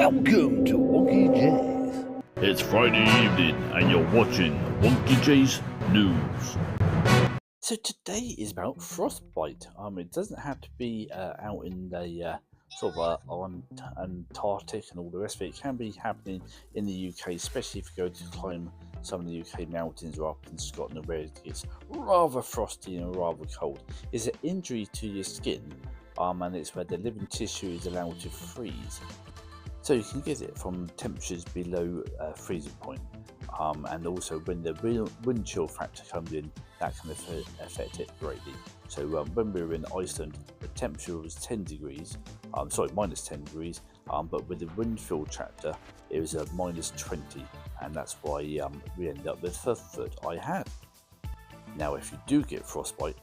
Welcome to Wonkeyjase. It's Friday evening and you're watching Wonkeyjase News. So today is about Frostbite. It doesn't have to be out in the on Antarctic and all the rest of it. It can be happening in the UK, especially if you go to climb some of the UK mountains or up in Scotland where it gets rather frosty and rather cold. It's an injury to your skin, and it's where the living tissue is allowed to freeze. So you can get it from temperatures below freezing point, and also when the wind chill factor comes in, that can affect it greatly. So when we were in Iceland, the temperature was minus 10 degrees, but with the wind chill factor, it was a minus 20, and that's why we ended up with the foot I had. Now, if you do get frostbite,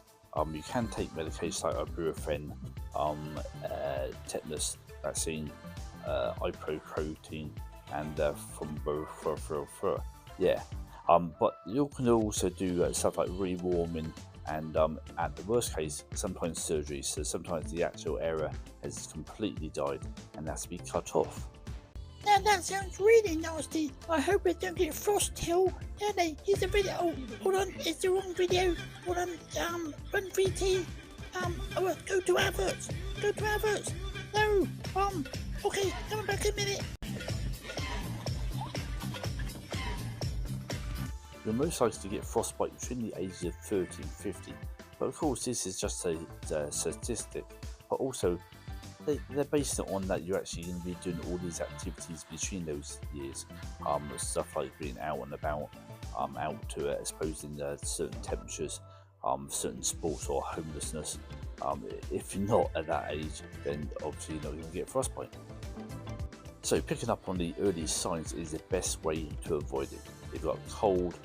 you can take medications like ibuprofen, tetanus vaccine, ibuprofen, and but you can also do stuff like rewarming and at the worst case sometimes surgery. So sometimes the actual area has completely died and has to be cut off. Now that sounds really nasty. I hope it don't get frost till. Here's the video. Oh, hold on, it's the wrong video. Hold on, run 3T. Go to adverts. No, okay, coming back in a minute. You're most likely to get frostbite between the ages of 30 and 50, but of course this is just a statistic, but also they're based it on that you're actually going to be doing all these activities between those years, stuff like being out and about, out to exposing certain temperatures, certain sports or homelessness. If you're not at that age, then obviously you're not going to get frostbite. So picking up on the early signs is the best way to avoid it. If you've got cold,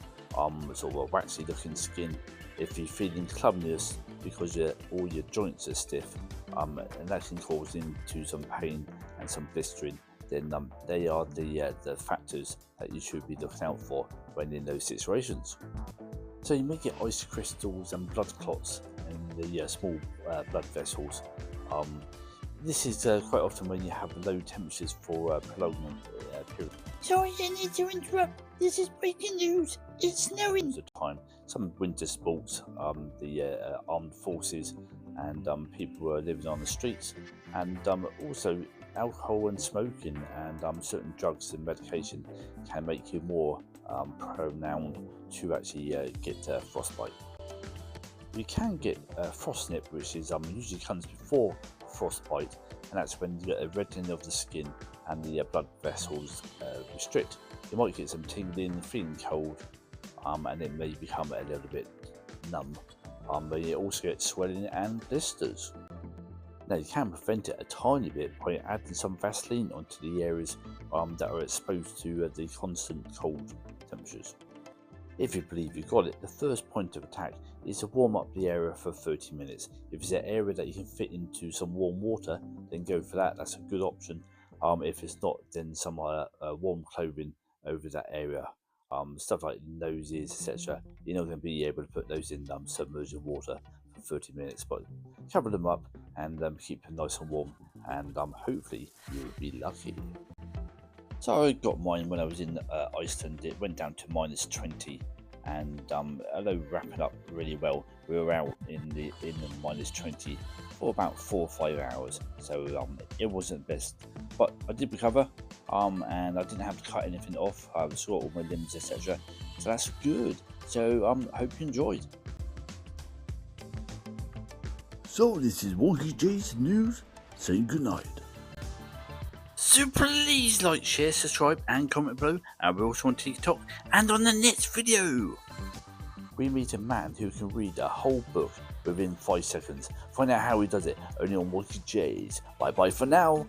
sort of a waxy looking skin, if you're feeling clumsiness because all your joints are stiff, and that can cause into some pain and some blistering, then they are the factors that you should be looking out for when in those situations. So you may get ice crystals and blood clots in the small blood vessels. This is quite often when you have low temperatures for a prolonged period. Sorry, I need to interrupt. This is breaking news. It's snowing. At the time, some winter sports, the armed forces, and people who are living on the streets, and also alcohol and smoking and certain drugs and medication can make you more prone to actually get frostbite. You can get frostnip, which is usually comes before frostbite, and that's when you get a reddening of the skin and the blood vessels restrict. You might get some tingling, feeling cold, and it may become a little bit numb, but you also get swelling and blisters. Now you can prevent it a tiny bit by adding some Vaseline onto the areas that are exposed to the constant cold temperatures. If you believe you got it, the first point of attack is to warm up the area for 30 minutes. If it's an area that you can fit into some warm water, then go for that. That's a good option. If it's not, then some warm clothing over that area. Stuff like noses, etc. You're not going to be able to put those in submerged water for 30 minutes, but cover them up and keep them nice and warm, and hopefully you'll be lucky. So I got mine when I was in Iceland. It went down to minus 20, and although wrapping up really well, we were out in the minus 20 for about 4 or 5 hours. So it wasn't best, but I did recover, and I didn't have to cut anything off. I still got all my limbs, etc. So that's good. So hope you enjoyed. So this is Wonkeyjase News saying goodnight. So please like, share, subscribe and comment below, and we're also on TikTok and on the next video. We meet a man who can read a whole book within 5 seconds. Find out how he does it only on Wonkeyjase. Bye bye for now.